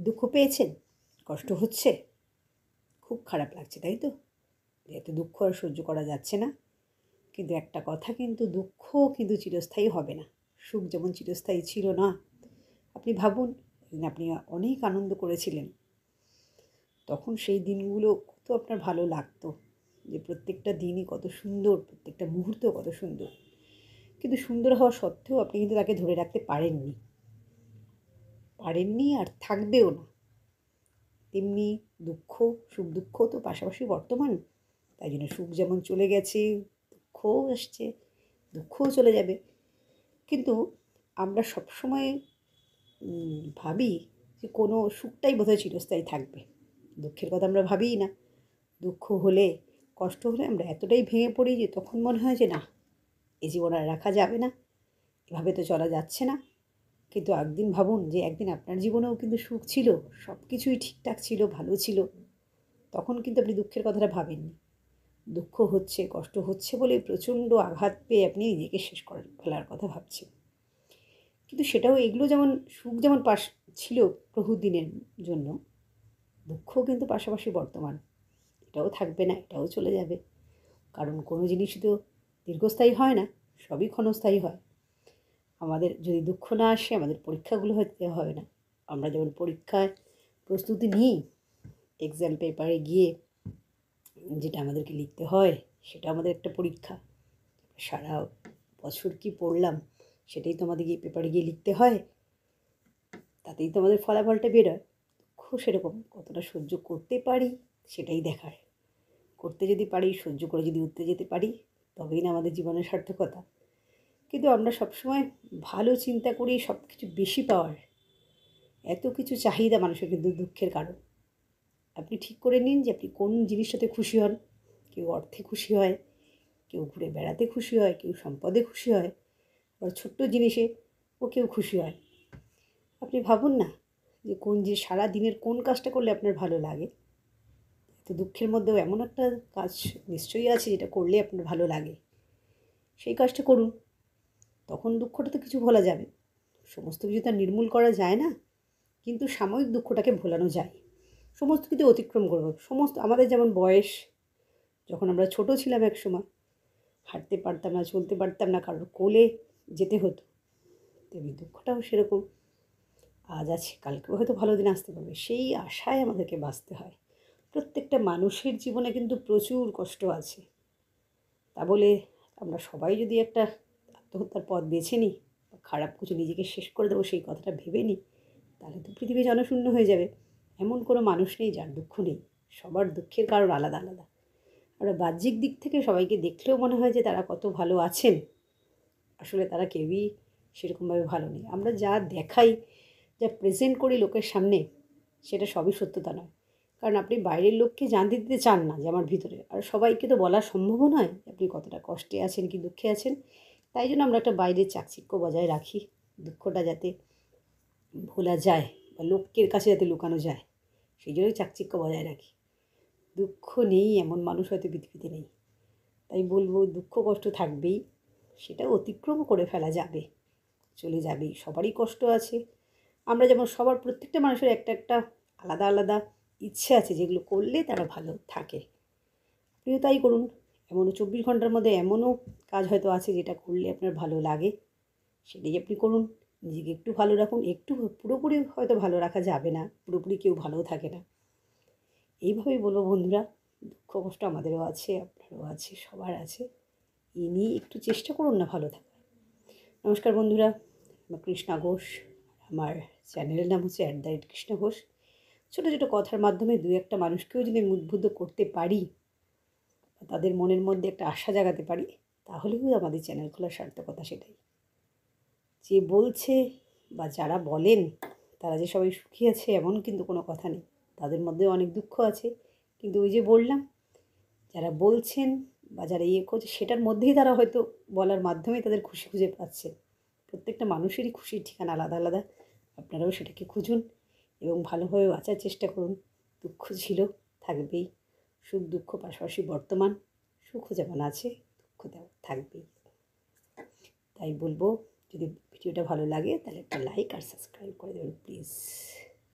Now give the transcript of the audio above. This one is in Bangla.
দুঃখ পেয়েছেন? কষ্ট হচ্ছে? খুব খারাপ লাগছে, তাই তো? যে এত দুঃখ আর সহ্য করা যাচ্ছে না। কিন্তু একটা কথা, কিন্তু দুঃখ কিন্তু চিরস্থায়ী হবে না। সুখ যেমন চিরস্থায়ী ছিল না। আপনি ভাবুন, একদিন আপনি অনেক আনন্দ করেছিলেন। তখন সেই দিনগুলো কত আপনার ভালো লাগতো, যে প্রত্যেকটা দিনই কত সুন্দর, প্রত্যেকটা মুহূর্ত কত সুন্দর। কিন্তু সুন্দর হওয়া সত্ত্বেও আপনি কিন্তু তাকে ধরে রাখতে পারেননি আর থাকবেও না। তেমনি দুঃখ, সুখ দুঃখ তো পাশাপাশি বর্তমান। তাই জন্য সুখ যেমন চলে গেছে, দুঃখও আসছে, দুঃখও চলে যাবে। কিন্তু আমরা সবসময় ভাবি যে কোনো সুখটাই বোধহয় চিরস্থায়ী থাকবে। দুঃখের কথা আমরা ভাবিই না। দুঃখ হলে, কষ্ট হলে আমরা এতটাই ভেঙে পড়ি যে তখন মনে হয় যে না, এ জীবন আর রাখা যাবে না, এভাবে তো চলা যাচ্ছে না। কিন্তু একদিন ভাবুন যে একদিন আপনার জীবনেও কিন্তু সুখ ছিল, সব কিছুই ঠিকঠাক ছিল, ভালো ছিল। তখন কিন্তু আপনি দুঃখের কথাটা ভাবেননি। দুঃখ হচ্ছে, কষ্ট হচ্ছে বলে প্রচণ্ড আঘাত পেয়ে আপনি নিজেকে শেষ করে ফেলার কথা ভাবছেন। কিন্তু সেটাও, এগুলো যেমন সুখ যেমন ছিল বহুদিনের জন্য, দুঃখও কিন্তু পাশাপাশি বর্তমান। এটাও থাকবে না, এটাও চলে যাবে। কারণ কোনো জিনিসই তো দীর্ঘস্থায়ী হয় না, সবই ক্ষণস্থায়ী হয়। আমাদের যদি দুঃখ না আসে, আমাদের পরীক্ষাগুলো হতে হবে না। আমরা যেমন পরীক্ষায় প্রস্তুতি নিই, এক্সাম পেপারে গিয়ে যেটা আমাদেরকে লিখতে হয়, সেটা আমাদের একটা পরীক্ষা। সারা বছর কি পড়লাম সেটাই তো আমাদের গিয়ে পেপারে গিয়ে লিখতে হয়। তাতেই তো আমাদের ফলাফলটা বেরোয়। দুঃখ সেরকম, কতটা সহ্য করতে পারি সেটাই দেখার। করতে যদি পারি, সহ্য করে যদি উঠতে যেতে পারি, তবেই না আমাদের জীবনের সার্থকতা। কিন্তু আমরা সবসময় ভালো চিন্তা করি সব কিছু বেশি পাওয়ার। এত কিছু চাহিদা মানুষের কিন্তু দুঃখের কারণ। আপনি ঠিক করে নিন যে আপনি কোন জিনিসটাতে খুশি হন। কেউ অর্থে খুশি হয়, কেউ ঘুরে বেড়াতে খুশি হয়, কেউ সম্পদে খুশি হয়, আবার ছোট্ট জিনিসে কেউ খুশি হয়। আপনি ভাবুন না যে যে সারা দিনের কোন কাজটা করলে আপনার ভালো লাগে। তো দুঃখের মধ্যেও এমন একটা কাজ নিশ্চয়ই আছে যেটা করলে আপনার ভালো লাগে। সেই কাজটা করুন, তখন দুঃখটা তো কিছু ভোলা যাবে। সমস্ত কিছু তো আর নির্মূল করা যায় না, কিন্তু সাময়িক দুঃখটাকে ভোলানো যায়। সমস্ত কিছু অতিক্রম করব। আমাদের যেমন বয়স, যখন আমরা ছোট ছিলাম একসময়, হাঁটতে পারতাম না, চলতে পারতাম না, কারোর কোলে যেতে হতো। তেমনি দুঃখটাও সেরকম। আজ আছে, কালকেও হয়তো ভালো দিন আসতে পারবে, সেই আশায় আমাদেরকে বাঁচতে হয়। প্রত্যেকটা মানুষের জীবনে কিন্তু প্রচুর কষ্ট আছে। তা বলে আমরা সবাই যদি একটা আত্মহত্যার পথ বেছে নিই, খারাপ কিছু নিজেকে শেষ করে দেবো সেই কথাটা ভেবে নিই, তাহলে তো পৃথিবী জনশূন্য হয়ে যাবে। এমন কোনো মানুষ নেই যার দুঃখ নেই। সবার দুঃখের কারণ আলাদা আলাদা। আমরা বাহ্যিক দিক থেকে সবাইকে দেখলেও মনে হয় যে তারা কত ভালো আছেন। আসলে তারা কেউই সেরকমভাবে ভালো নেই। আমরা যা দেখাই, যা প্রেজেন্ট করি লোকের সামনে, সেটা সবই সত্যতা নয়। কারণ আপনি বাইরের লোককে জানতে দিতে চান না যে আমার ভিতরে, আর সবাইকে তো বলা সম্ভবও নয় আপনি কতটা কষ্টে আছেন কি দুঃখে আছেন। তাই জন্য আমরা একটা বাইরের চাকচিক্য বজায় রাখি, দুঃখটা যাতে ভোলা যায় বা লোকের কাছে যাতে লুকানো যায়, সেই জন্যই চাকচিক্য বজায় রাখি। দুঃখ নেই এমন মানুষ হয়তো পৃথিবীতে নেই। তাই বলবো, দুঃখ কষ্ট থাকবেই, সেটা অতিক্রমও করে ফেলা যাবে, চলে যাবেই। সবারই কষ্ট আছে। আমরা যেমন সবার, প্রত্যেকটা মানুষের একটা একটা আলাদা আলাদা ইচ্ছে আছে যেগুলো করলে তারা ভালো থাকে। আপনিও তাই করুন। এমনও 24 ঘন্টার মধ্যে এমনও কাজ হয়তো আছে যেটা করলে আপনার ভালো লাগে, সেটাই আপনি করুন। নিজেকে একটু ভালো রাখুন। একটু, পুরোপুরি হয়তো ভালো রাখা যাবে না, পুরোপুরি কেউ ভালোও থাকে না। এইভাবেই বলবো বন্ধুরা, দুঃখ কষ্ট আমাদেরও আছে, আপনারও আছে, সবার আছে। এই নিয়ে একটু চেষ্টা করুন না ভালো থাকার। নমস্কার বন্ধুরা, আমার কৃষ্ণা ঘোষ। আমার চ্যানেলের নাম হচ্ছে @কৃষ্ণা ঘোষ। ছোটো ছোটো কথার মাধ্যমে দু একটা মানুষকেও যদি আমি উদ্বুদ্ধ করতে পারি, তাদের মনের মধ্যে একটা আশা জাগাতে পারি, তাহলেও আমাদের চ্যানেল খোলার সার্থকতা সেটাই। যে বলছে বা যারা বলেন তারা যে সবাই সুখী আছে এমন কিন্তু কোনো কথা নেই। তাদের মধ্যেও অনেক দুঃখ আছে। কিন্তু ওই যে বললাম, যারা বলছেন বা যারা ইয়ে করছে, সেটার মধ্যেই তারা হয়তো বলার মাধ্যমে তাদের খুশি খুঁজে পাচ্ছে। প্রত্যেকটা মানুষেরই খুশির ঠিকানা আলাদা আলাদা। আপনারাও সেটাকে খুঁজুন এবং ভালোভাবে বাঁচার চেষ্টা করুন। দুঃখ ছিল, থাকবেই। সুখ দুঃখ পাশাপাশি বর্তমান। সুখও যেমন আছে, দুঃখ থাকবেই। তাই বলবো, যদি ভিডিওটা ভালো লাগে তাহলে একটা লাইক আর সাবস্ক্রাইব করে দেবেন প্লিজ।